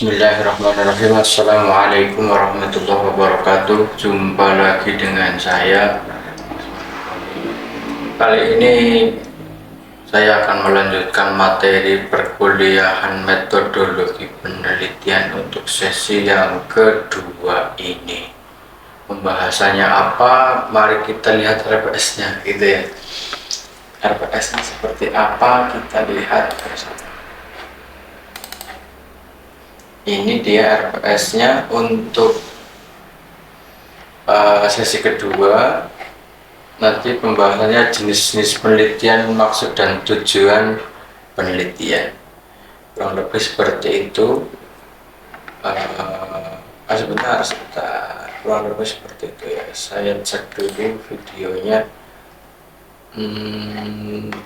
Bismillahirrahmanirrahim. Assalamualaikum warahmatullahi wabarakatuh. Jumpa lagi dengan saya. Kali ini saya akan melanjutkan materi perkuliahan metodologi penelitian untuk sesi yang kedua ini. Pembahasannya apa? Mari kita lihat RPS-nya, gitu ya. RPS-nya seperti apa? Kita lihat bersama. Ini dia RPS-nya untuk sesi kedua. Nanti pembahasannya jenis-jenis penelitian, maksud dan tujuan penelitian, kurang lebih seperti itu. Sebentar, kurang lebih seperti itu ya. Saya cek dulu videonya.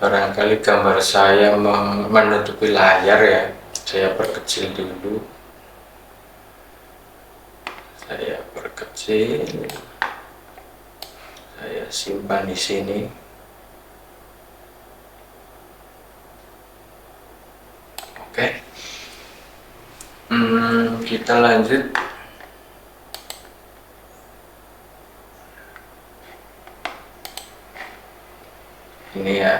Barangkali gambar saya menutupi layar ya. Saya perkecil dulu. Saya simpan di sini. Oke. Kita lanjut. Ini ya.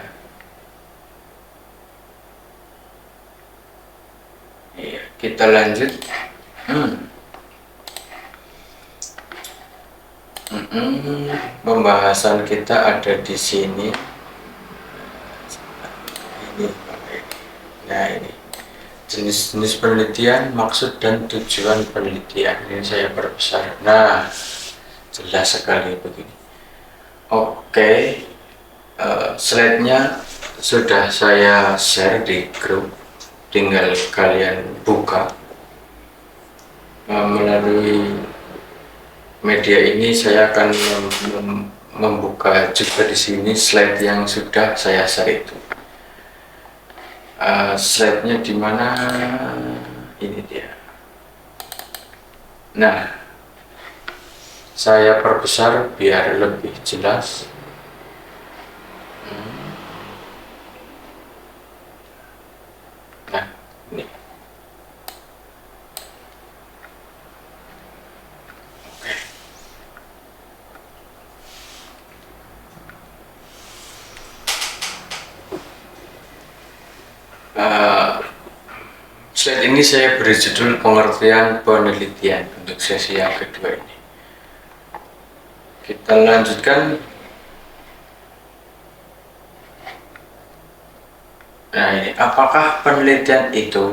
Iya, kita lanjut. Pembahasan kita ada di sini. Ini jenis-jenis penelitian, maksud dan tujuan penelitian. Ini saya perbesar. Nah, jelas sekali begini. Oke, slide-nya sudah saya share di grup. Tinggal kalian buka melalui media ini. Saya akan membuka juga di sini slide yang sudah saya share itu. Slide-nya di mana? Ini dia. Nah, saya perbesar biar lebih jelas. Nah, ini. Slide ini saya beri judul pengertian penelitian untuk sesi yang kedua ini. Kita lanjutkan. Nah, ini apakah penelitian itu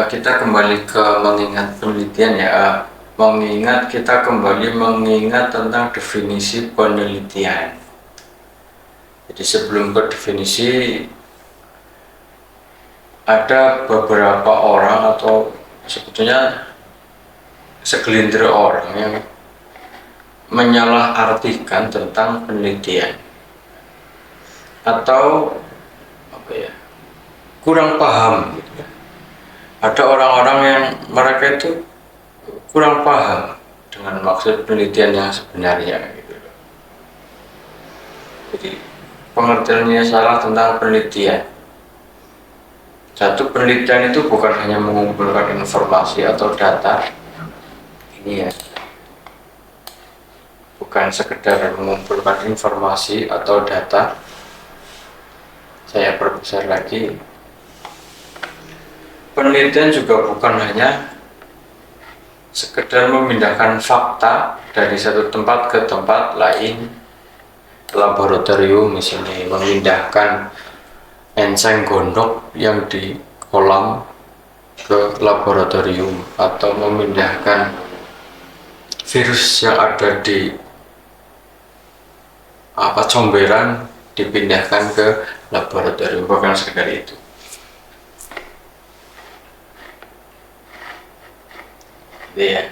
kita kembali ke mengingat penelitian ya. Kita kembali mengingat tentang definisi penelitian. Jadi sebelum ke definisi, ada beberapa orang atau sebetulnya segelintir orang yang menyalahartikan tentang penelitian atau kurang paham gitu ya. Ada orang-orang yang mereka itu kurang paham dengan maksud penelitian yang sebenarnya gitu. Jadi pengertiannya salah tentang penelitian. Satu, penelitian itu bukan hanya mengumpulkan informasi atau data. Ini ya, bukan sekedar mengumpulkan informasi atau data. Saya perbesar lagi. Penelitian juga bukan hanya sekedar memindahkan fakta dari satu tempat ke tempat lain, laboratorium misalnya, memindahkan enseng gondok yang di kolam ke laboratorium, atau memindahkan virus yang ada di comberan dipindahkan ke laboratorium, bukan sekedar itu. Ya,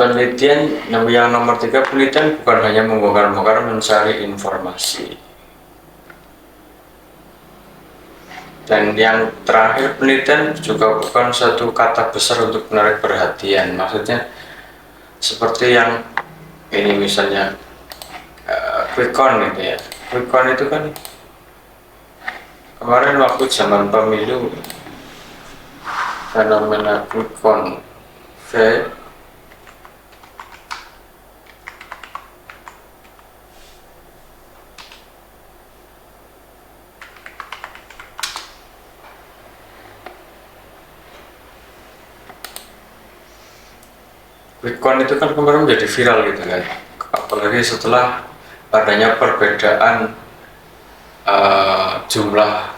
penelitian yang nomor 3, penelitian bukan hanya membongkar-bongkar mencari informasi. Dan yang terakhir, penelitian juga bukan satu kata besar untuk menarik perhatian. Maksudnya seperti yang ini misalnya, quick count gitu ya. Quick count itu kan kemarin waktu zaman pemilu fenomena quick count quick count itu kan kemarin menjadi viral gitu kan, apalagi setelah adanya perbedaan jumlah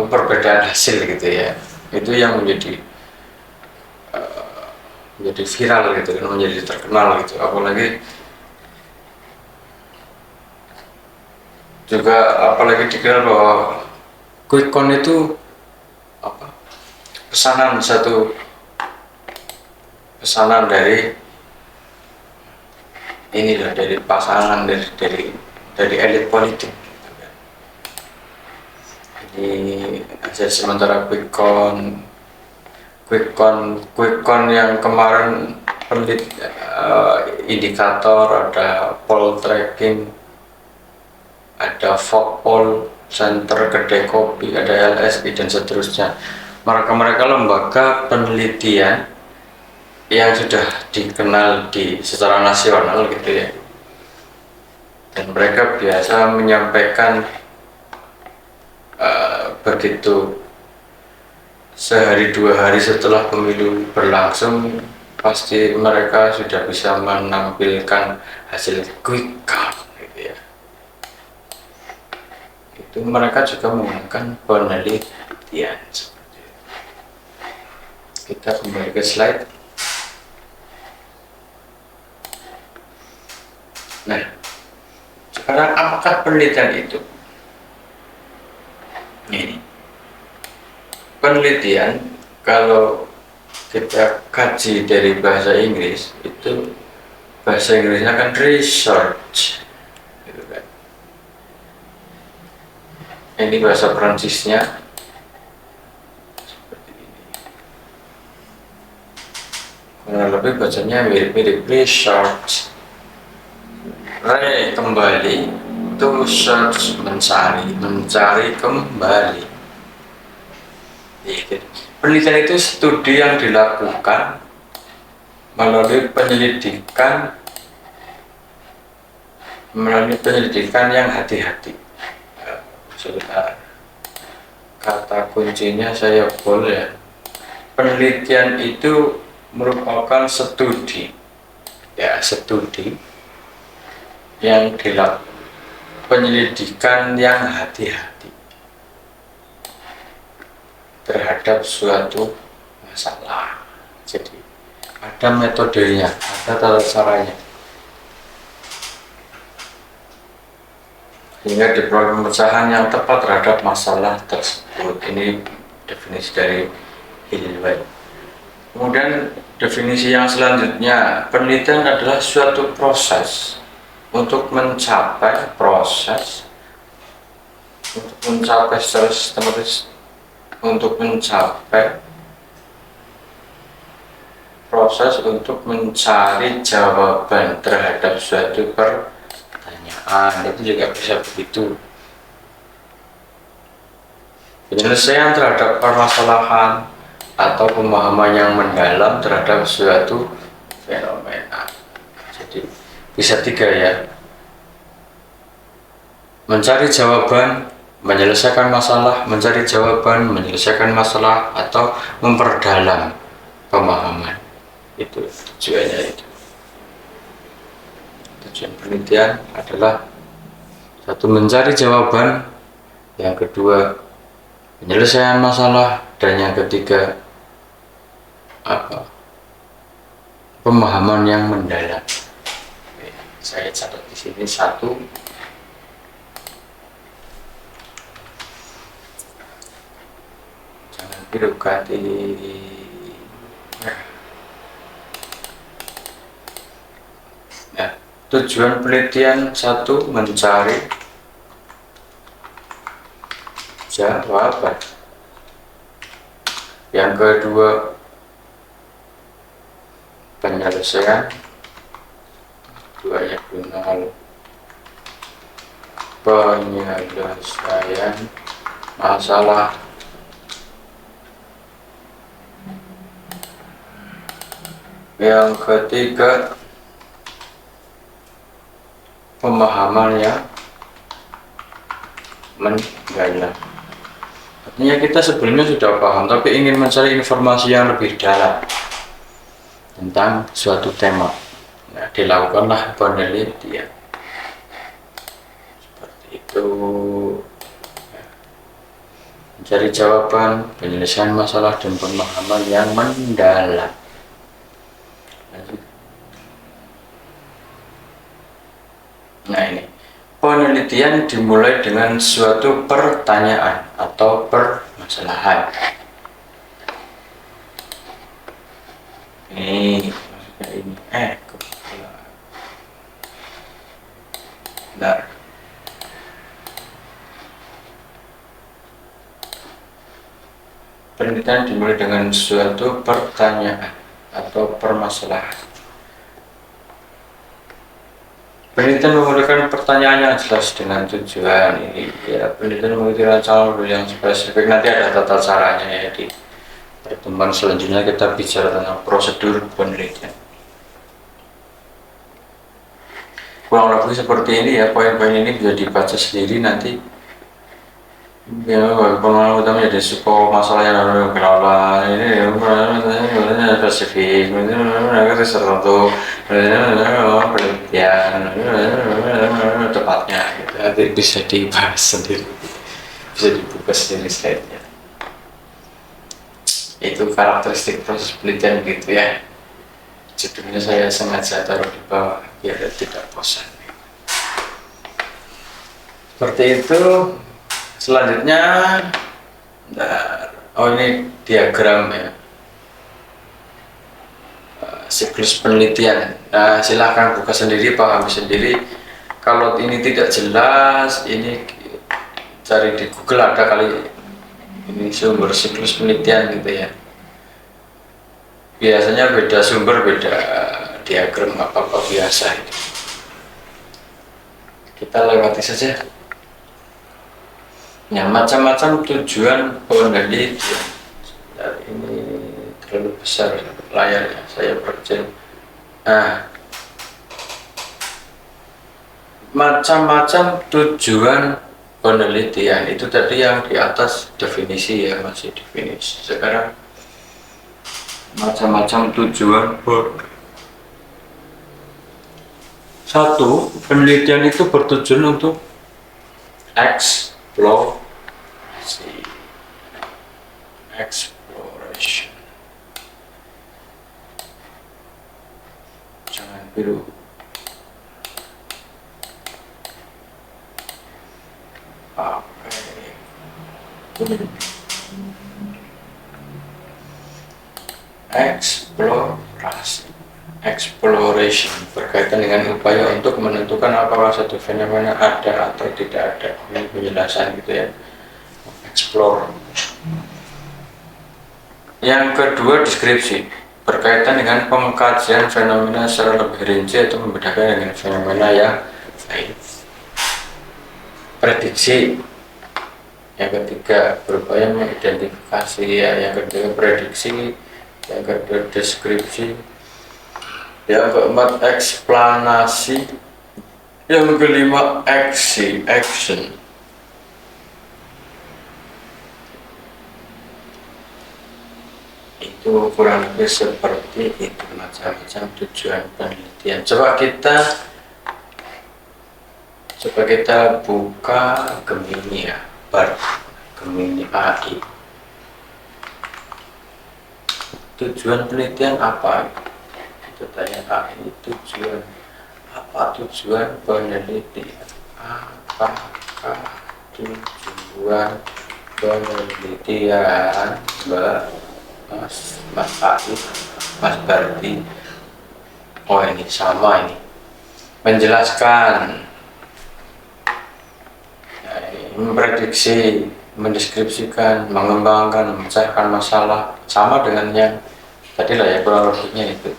perbedaan hasil gitu ya, itu yang menjadi viral gitu kan, menjadi terkenal gitu. Apalagi dikenal bahwa quick count itu pesanan dari dari pasangan dari elit politik. Ini hasil sementara quick count yang kemarin indikator, ada poll tracking, ada Voxpol, Center Kedai Kopi, ada LSI dan seterusnya. Mereka lembaga penelitian yang sudah dikenal secara nasional gitu ya, dan mereka biasa menyampaikan begitu sehari dua hari setelah pemilu berlangsung, pasti mereka sudah bisa menampilkan hasil quick count gitu ya. Itu mereka juga menggunakan penelitian seperti itu. Kita kembali ke slide. Nah, sekarang apakah penelitian itu? Ini penelitian, kalau kita kaji dari bahasa Inggris, itu bahasa Inggrisnya kan research gitu kan. Ini bahasa Prancisnya seperti ini, kurang lebih bacanya mirip-mirip research. Kembali, to search, mencari kembali. Penelitian itu studi yang dilakukan melalui penyelidikan yang hati-hati. Kata kuncinya saya boleh. Penelitian itu merupakan studi yang dilakukan, penyelidikan yang hati-hati terhadap suatu masalah. Jadi ada metodenya, ada tata caranya, sehingga diperoleh pemecahan yang tepat terhadap masalah tersebut. Ini definisi dari Hillway. Kemudian definisi yang selanjutnya, penelitian adalah suatu proses untuk mencapai secara sistematis, untuk mencapai proses untuk mencari jawaban terhadap suatu pertanyaan. Itu juga bisa begitu. Penyelesaian terhadap permasalahan atau pemahaman yang mendalam terhadap suatu fenomena. Jadi bisa tiga ya: mencari jawaban, menyelesaikan masalah, mencari jawaban, menyelesaikan masalah, atau memperdalam pemahaman. Itu tujuannya. Tujuan penelitian adalah satu, mencari jawaban, yang kedua penyelesaian masalah, dan yang ketiga pemahaman yang mendalam. Saya catat di sini satu. Jangan birokrati. Nah, tujuan penelitian satu, mencari jawaban. Yang kedua, penyelesaian diagonal penyelesaian masalah. Yang ketiga, pemahaman yang mendalam. Artinya kita sebelumnya sudah paham, tapi ingin mencari informasi yang lebih dalam tentang suatu tema. Nah, dilakukanlah penelitian. Seperti itu. Mencari jawaban, penyelesaian masalah, dan pemahaman yang mendalam. Nah, ini penelitian dimulai dengan suatu pertanyaan atau permasalahan. Ini maksudnya ini bentar. Penelitian dimulai dengan suatu pertanyaan atau permasalahan. Penelitian menggunakan pertanyaan yang jelas dengan tujuan. Ini ya, penelitian menggunakan cara yang spesifik. Nanti ada tata caranya ya di pertemuan selanjutnya kita bicara tentang prosedur penelitian. Kurang lebih seperti ini ya, poin-poin ini bisa dibaca sendiri nanti. Ya, pengalaman utama jadi suku masalah yang ada kenapa ini spesifik, tertentu, penelitian tepatnya gitu. Nanti bisa dibahas sendiri, bisa dibuka sendiri slide-nya. Itu karakteristik proses penelitian gitu ya. Judulnya saya sengaja taruh di bawah biar tidak bosan. Seperti itu. Selanjutnya, ini diagram ya, siklus penelitian. Nah, silahkan buka sendiri, pahami sendiri. Kalau ini tidak jelas, ini cari di Google ada kali ini sumber siklus penelitian gitu ya. Biasanya beda sumber, beda diagram apa-apa biasa itu. Kita lewati saja. Ya, macam-macam tujuan penelitian. Ini terlalu besar layarnya, saya perkecil. Nah, macam-macam tujuan penelitian itu tadi yang di atas definisi ya, masih definisi. Sekarang macam-macam tujuan satu, penelitian itu bertujuan untuk exploration. Jangan biru. Exploration berkaitan dengan upaya untuk menentukan apakah satu fenomena ada atau tidak ada. Ini penjelasan gitu ya. Explore. Yang kedua, deskripsi berkaitan dengan pengkajian fenomena secara lebih rinci atau membedakan dengan fenomena yang lain. Prediksi. Yang ketiga, berupaya mengidentifikasi ya. Yang ketiga, prediksi. Yang kedua, deskripsi. Yang keempat, eksplanasi. Yang kelima, action. Itu kurang lebih seperti itu, macam-macam tujuan penelitian. Coba kita buka Gemini ya, Gemini AI. Tujuan penelitian apa? Kita tanya AI, tujuan penelitian? Apakah tujuan penelitian, Mas Arif, Mas Bardi? Oh, ini sama ini. Menjelaskan, memprediksi, mendeskripsikan, mengembangkan, memecahkan masalah, sama dengan yang tadi lah ya, kurang lebihnya itu.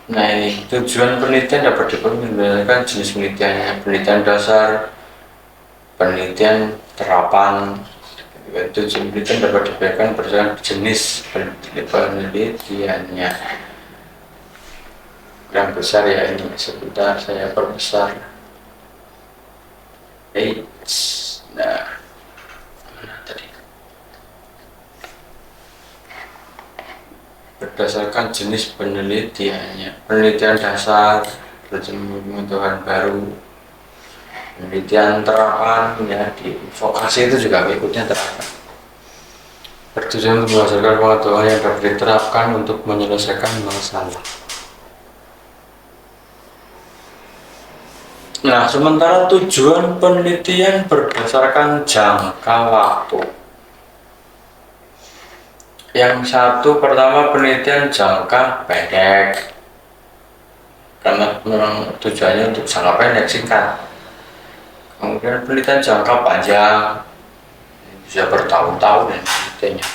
Nah ini tujuan penelitian dapat dipermudah jenis penelitiannya, penelitian dasar, penelitian terapan. Tujuan penelitian dapat dibedakan berdasarkan jenis penelitiannya. Yang besar ya ini, sebentar saya perbesar. Nah, mana tadi? Berdasarkan jenis penelitiannya, penelitian dasar, pengetahuan baru, penelitian terapan ya, di vokasi itu juga ikutnya terapan. Bertujuan untuk menghasilkan pengetahuan yang dapat diterapkan untuk menyelesaikan masalah. Nah, sementara tujuan penelitian berdasarkan jangka waktu. Yang satu pertama penelitian jangka pendek, karena memang tujuannya untuk jangka pendek singkat. Kemudian penelitian jangka panjang, bisa bertahun-tahun dan penelitiannya.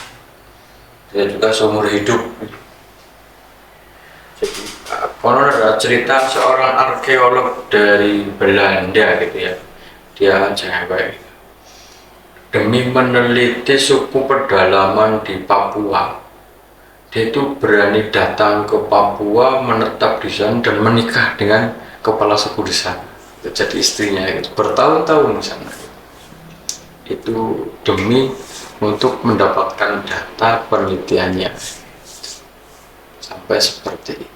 Bisa juga seumur hidup. Jadi, konon ada cerita seorang arkeolog dari Belanda gitu ya, dia cewek, demi meneliti suku pedalaman di Papua, dia itu berani datang ke Papua, menetap di sana dan menikah dengan kepala suku di sana, jadi istrinya itu bertahun-tahun di sana. Itu demi untuk mendapatkan data penelitiannya, sampai seperti itu.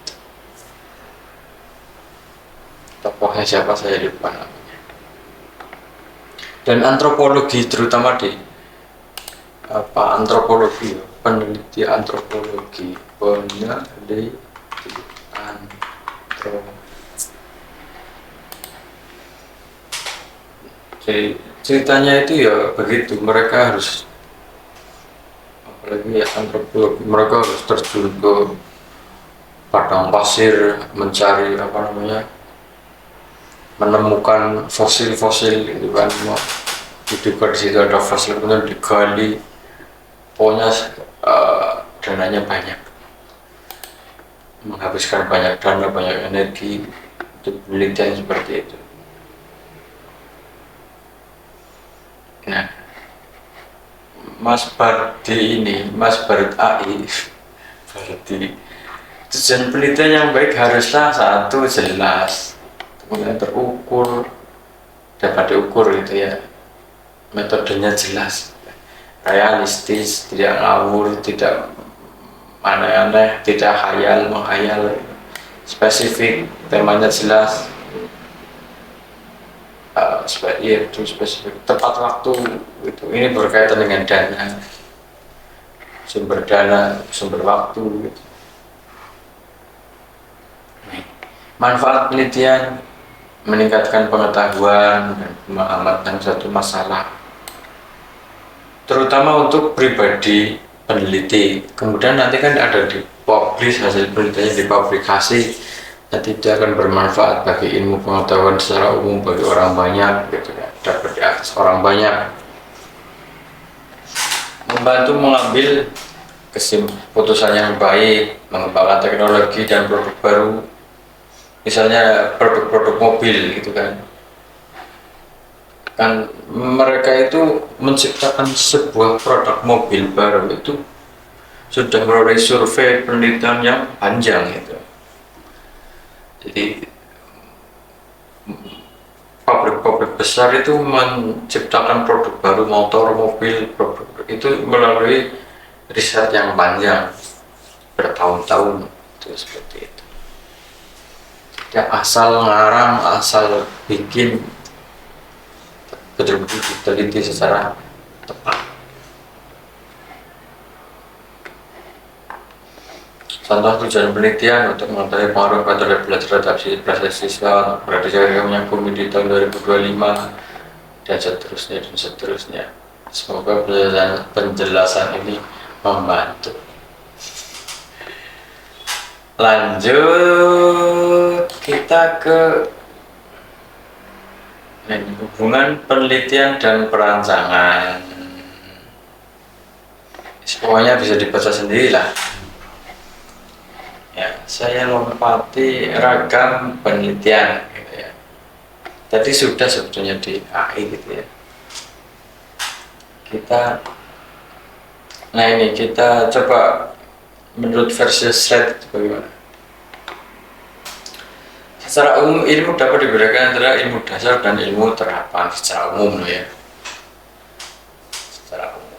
Tokohnya siapa saya lupa namanya. Dan antropologi, terutama di antropologi, peneliti antropologi, jadi ceritanya itu ya begitu, mereka harus, apalagi ya antropologi, mereka harus terjun ke padang pasir mencari menemukan fosil-fosil gitu kan, diduga di situ ada fosil, kemudian digali, pokoknya dananya banyak, menghabiskan banyak dana, banyak energi untuk penelitian seperti itu. Nah, Mas Bardi AI Bardi, tujuan penelitian yang baik haruslah satu, jelas, kemudian terukur, dapat diukur gitu ya, metodenya jelas, realistis, tidak ngawur, tidak aneh-aneh, tidak menghayal, spesifik, temanya jelas, spesifik, tepat waktu gitu. Ini berkaitan dengan dana, sumber waktu gitu. Manfaat penelitian meningkatkan pengetahuan dan pemahaman tentang suatu masalah, terutama untuk pribadi peneliti. Kemudian nanti kan ada dipublish, hasil penelitiannya dipublikasi, nanti dia akan bermanfaat bagi ilmu pengetahuan secara umum, bagi orang banyak gitu ya, dapat diakses orang banyak, membantu mengambil keputusan yang baik, mengembangkan teknologi dan produk baru, misalnya produk-produk mobil gitu kan mereka itu menciptakan sebuah produk mobil baru itu sudah melalui survei penelitian yang panjang gitu. Jadi pabrik-pabrik besar itu menciptakan produk baru, motor, mobil, produk itu melalui riset yang panjang, bertahun-tahun itu, seperti itu. Ya, asal ngarang, asal bikin, betul-betul diteliti secara tepat. Contoh tujuan penelitian untuk mengetahui pengaruh metode belajar adaptasi siswa berada yang bumi di tahun 2025 dan seterusnya. Semoga penjelasan ini membantu. Lanjut kita ke hubungan penelitian dan perancangan. Semuanya bisa dibaca sendiri lah. ya saya lompati ragam penelitian gitu ya. Tadi sudah sebetulnya di AI gitu ya. Nah ini kita coba menurut versi slide itu bagaimana. Secara umum ilmu dapat dibedakan antara ilmu dasar dan ilmu terapan secara umum loh ya. Secara umum.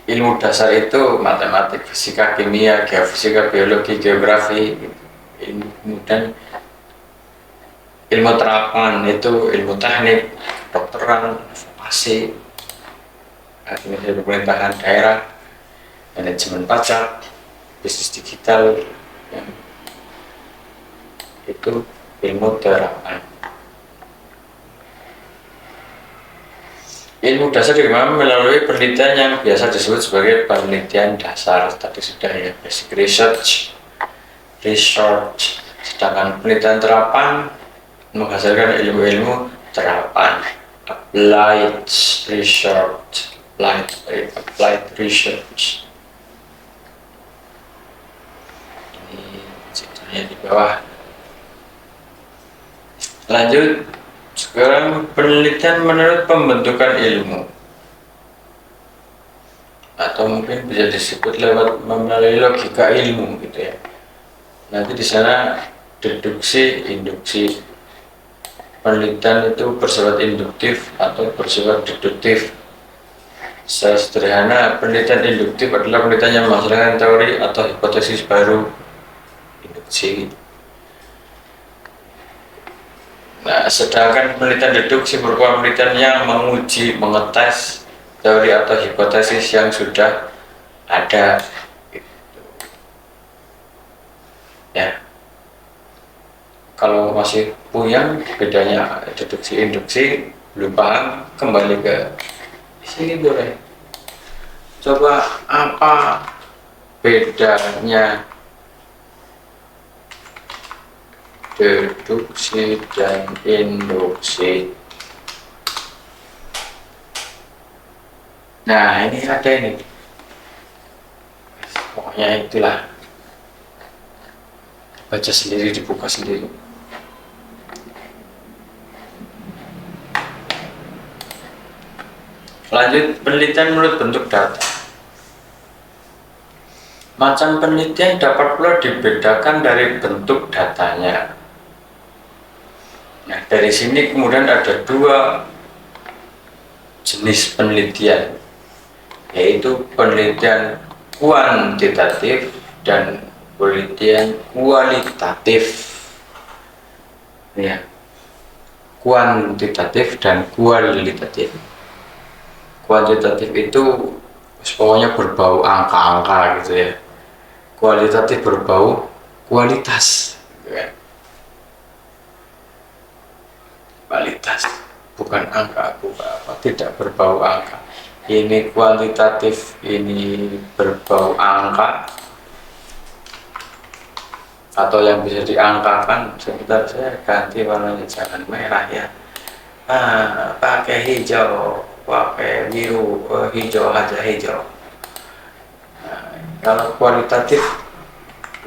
Ilmu dasar itu matematik, fisika, kimia, geofisika, biologi, geografi, kemudian ilmu terapan itu ilmu teknik, kedokteran, farmasi, administrasi pemerintahan daerah, manajemen pajak, bisnis digital, ya. Itu ilmu terapan. Ilmu dasar dikembangkan melalui penelitian yang biasa disebut sebagai penelitian dasar, tadi sudah ya, basic research. Sedangkan penelitian terapan menghasilkan ilmu-ilmu terapan, applied research. Ini ceritanya di bawah. Lanjut, sekarang penelitian menurut pembentukan ilmu, atau mungkin bisa disebut lewat melalui logika ilmu gitu ya. Nanti di sana deduksi, induksi. Penelitian itu bersifat induktif atau bersifat deduktif. Secara sederhana, penelitian induktif adalah penelitian yang menghasilkan teori atau hipotesis baru. Induksi. Nah, sedangkan penelitian deduksi merupakan penelitian yang menguji, mengetes teori atau hipotesis yang sudah ada. Ya, kalau masih puyeng bedanya deduksi induksi belum paham, kembali ke sini boleh. Coba apa bedanya deduksi dan induksi? Nah ini ada ini, pokoknya itulah, baca sendiri, dibuka sendiri. Lanjut, penelitian menurut bentuk data. Macam penelitian dapat pula dibedakan dari bentuk datanya. Nah, dari sini kemudian ada dua jenis penelitian, yaitu penelitian kuantitatif dan penelitian kualitatif. Ya, kuantitatif dan kualitatif. Kuantitatif itu pokoknya berbau angka-angka gitu ya. Kualitatif berbau kualitas gitu ya. Kualitas, bukan angka, bukan apa, tidak berbau angka. Ini kuantitatif, ini berbau angka, atau yang bisa diangkakan. Sebentar, saya ganti warnanya, jangan merah ya. Pakai hijau, pakai biru, hijau aja, hijau. Nah, kalau kualitatif,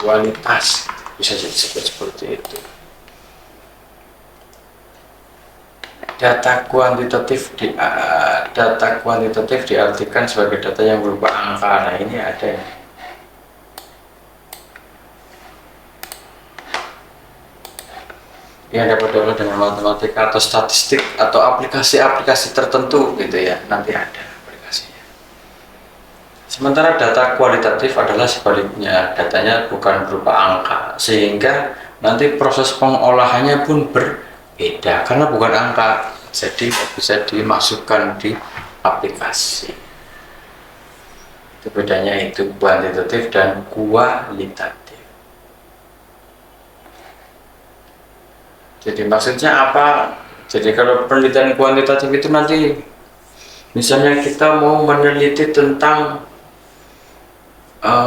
kualitas, bisa disebut seperti itu. Data kuantitatif diartikan sebagai data yang berupa angka. Nah ini ada. Yang dapat diolah dengan matematika atau statistik atau aplikasi-aplikasi tertentu gitu ya, nanti ada aplikasinya. Sementara data kualitatif adalah sebaliknya, datanya bukan berupa angka, sehingga nanti proses pengolahannya pun berbeda karena bukan angka, jadi bisa dimasukkan di aplikasi. Itu bedanya, itu kuantitatif dan kualitatif. Jadi maksudnya apa? Jadi kalau penelitian kuantitatif itu nanti misalnya kita mau meneliti tentang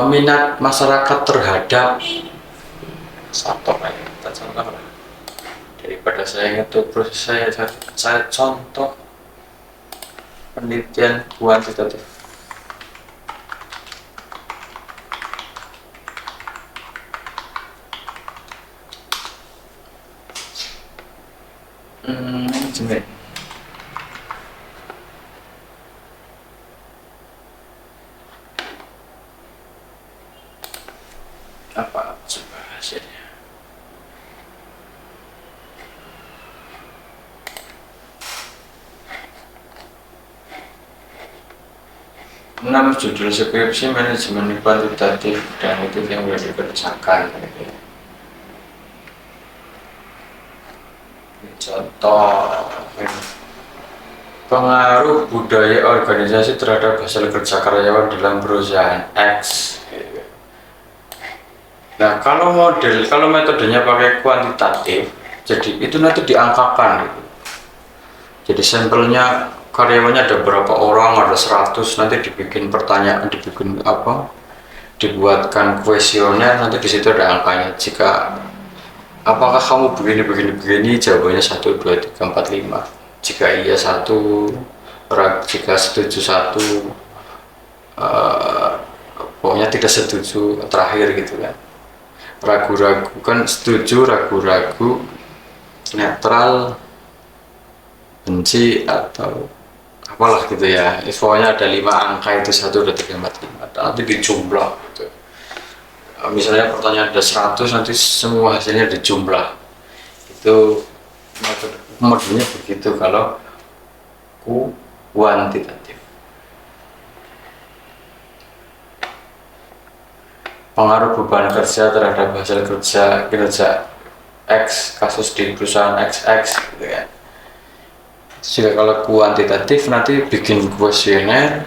minat masyarakat terhadap satu, kita contoh lah. Daripada saya ngetuk proses saya contoh penelitian kuantitatif. hasilnya. 6. Judul skripsi manajemen kuantitatif dan itu yang boleh dikerjakan. Contoh, pengaruh budaya organisasi terhadap hasil kerja karyawan dalam perusahaan X. Nah, kalau metodenya pakai kuantitatif, jadi itu nanti diangkakan. Jadi sampelnya karyawannya ada berapa orang, ada 100, nanti dibikin pertanyaan, dibuatkan kuesioner, nanti di situ ada angkanya. Jika apakah kamu begini, jawabannya 1, 2, 3, 4, 5. Jika iya 1, jika setuju 1, pokoknya tidak setuju, terakhir gitu kan. Ragu-ragu kan, setuju, ragu-ragu, netral, benci, atau apalah gitu ya. Pokoknya ada 5 angka itu, 1, 2, 3, 4, 5, nanti dijumlah gitu. Misalnya pertanyaan ada 100, nanti semua hasilnya dijumlah. Itu metodenya begitu kalau kuantitatif. Pengaruh beban kerja terhadap hasil kinerja X, kasus di perusahaan XX gitu ya. Jika kalau kuantitatif nanti bikin kuesioner,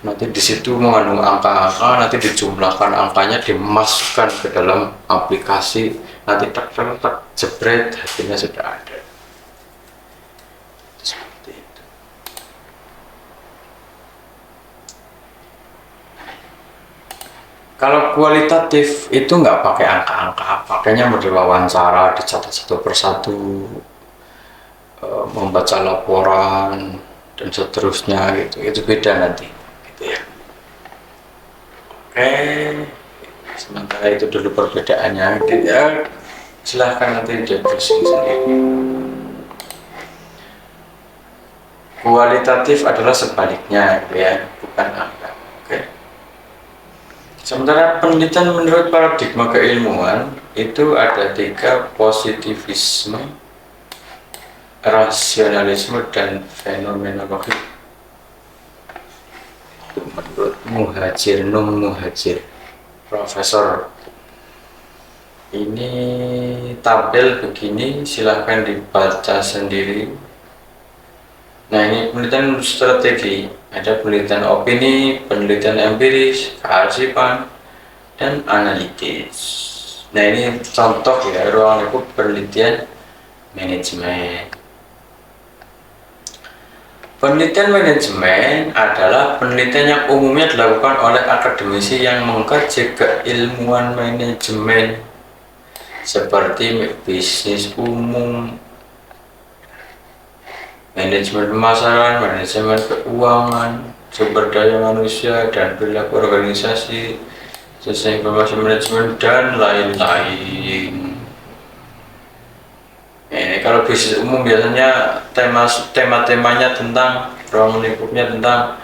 nanti di situ mengandung angka-angka, nanti dijumlahkan angkanya, dimasukkan ke dalam aplikasi, nanti tak jebret, hasilnya sudah ada. Seperti itu. Kalau kualitatif itu nggak pakai angka-angka, pakainya model wawancara, dicatat satu persatu, membaca laporan dan seterusnya gitu. Itu beda nanti gitu ya. Oke, sementara itu dulu perbedaannya ya, silahkan nanti dia browsing sendiri. Kualitatif adalah sebaliknya gitu ya, bukan angka. Oke. Sementara penelitian menurut paradigma keilmuan itu ada 3: positivisme, rasionalisme, dan fenomenologi. Itu menurut Muhajir, profesor. Ini tampil begini, silahkan dibaca sendiri. Nah, ini penelitian strategi, ada penelitian opini, penelitian empiris, kearsipan, dan analitis. Nah, ini contoh ya, ruang lingkup penelitian manajemen. Penelitian manajemen adalah penelitian yang umumnya dilakukan oleh akademisi yang mengkaji keilmuan manajemen seperti bisnis umum, manajemen pemasaran, manajemen keuangan, sumber daya manusia, dan perilaku organisasi, sistem informasi manajemen, dan lain-lain. Kalau bisnis umum biasanya tema-temanya tentang ruang lingkupnya tentang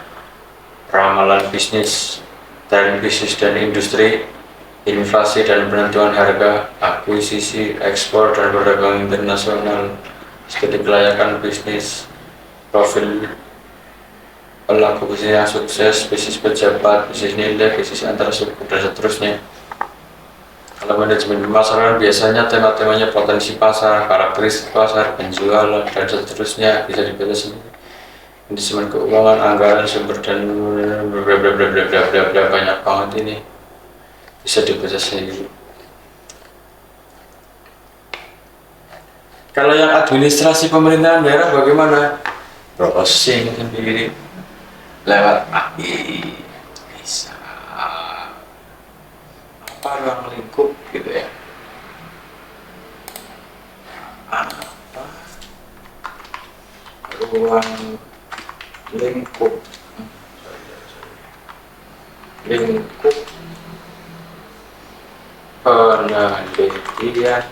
ramalan bisnis dan industri, inflasi dan penentuan harga, akuisisi, ekspor dan perdagangan internasional, studi kelayakan bisnis, profil pelaku bisnis yang sukses, bisnis pejabat, bisnis nilai, bisnis antar suku, dan seterusnya. Kalau manajemen pemasaran biasanya tema-temanya potensi pasar, karakteristik pasar, penjualan, dan seterusnya, bisa dibaca sendiri. Manajemen keuangan, anggaran, sumber dan banyak banget ini, bisa dibaca sendiri. Kalau yang administrasi pemerintahan daerah bagaimana? Browsing sendiri lewat AI bisa. Apa ruang lingkup gitu ya, apa ruang lingkup penelitian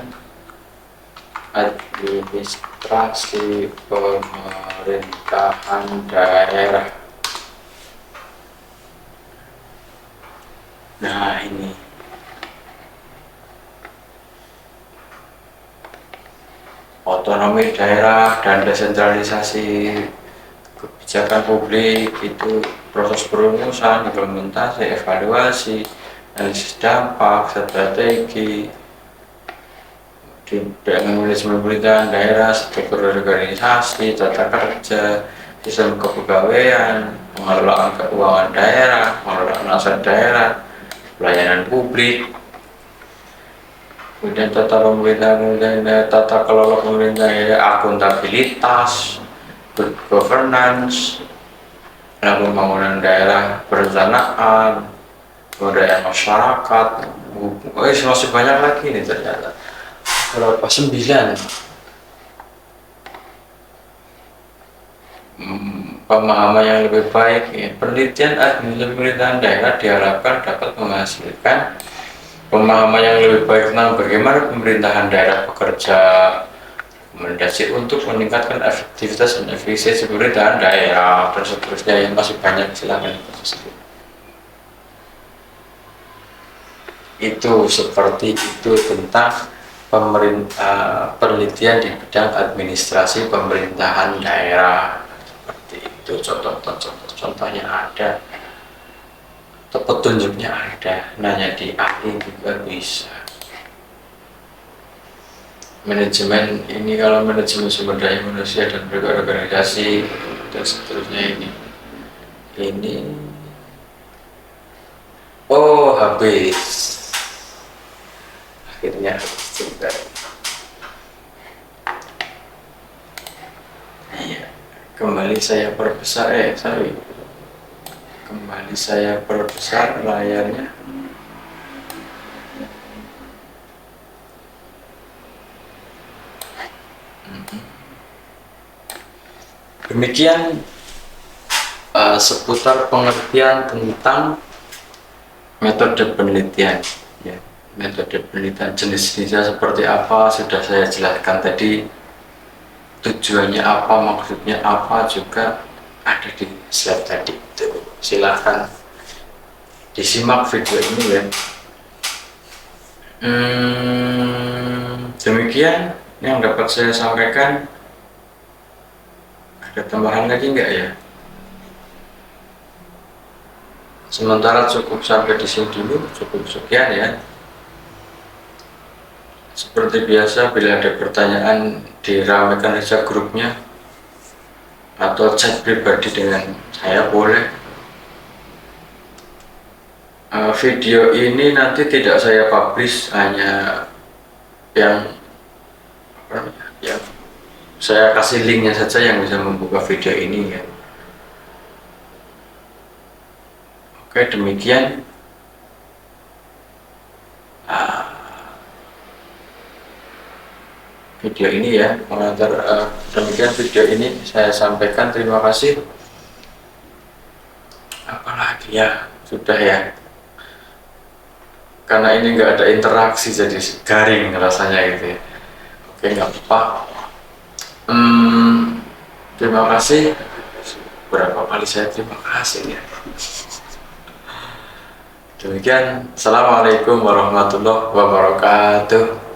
administrasi pemerintahan daerah. Nah, ini otonomi daerah dan desentralisasi kebijakan publik, itu proses perumusan, implementasi, evaluasi, analisis dampak, strategi, dengan manajemen pemerintahan daerah, struktur organisasi, tata kerja, sistem kepegawaian, pengelolaan keuangan daerah, pengelolaan aset daerah, pelayanan publik, kemudian tata pemerintahan, tata kelola pemerintahan, akuntabilitas, good governance, pembangunan daerah, perencanaan, budaya masyarakat, masih banyak lagi nih ternyata. Berapa? 9. Pemahaman yang lebih baik ya. Penelitian administrasi pemerintahan daerah diharapkan dapat menghasilkan pemahaman yang lebih baik tentang bagaimana pemerintahan daerah bekerja, rekomendasi untuk meningkatkan efektivitas dan efisiensi pemerintahan daerah, dan seterusnya yang masih banyak. Silakan. Itu seperti itu tentang penelitian di bidang administrasi pemerintahan daerah. Seperti itu, contohnya ada, atau petunjuknya ada, nanya di ahli juga bisa. Manajemen ini, kalau manajemen sumber daya manusia dan berorganisasi dan seterusnya, ini oh habis, akhirnya juga. Iya, kembali saya perbesar kembali saya perbesar layarnya. Demikian seputar pengertian tentang metode penelitian ya. Metode penelitian, jenis-jenisnya seperti apa sudah saya jelaskan tadi, tujuannya apa, maksudnya apa juga ada di slide tadi. Silahkan disimak video ini ya. Demikian yang dapat saya sampaikan. Ada tambahan lagi enggak ya? Sementara cukup sampai di sini dulu, cukup sekian ya. Seperti biasa, bila ada pertanyaan diramaikan saja grupnya atau chat pribadi dengan saya boleh. Video ini nanti tidak saya publish, hanya yang saya kasih linknya saja yang bisa membuka video ini ya. Oke, demikian video ini ya, mengantar demikian video ini saya sampaikan. Terima kasih. Apalagi ya, sudah ya, karena ini nggak ada interaksi jadi garing rasanya gitu ya. Oke, nggak apa-apa. Terima kasih. Berapa kali saya terima kasih ya. Demikian, assalamualaikum warahmatullahi wabarakatuh.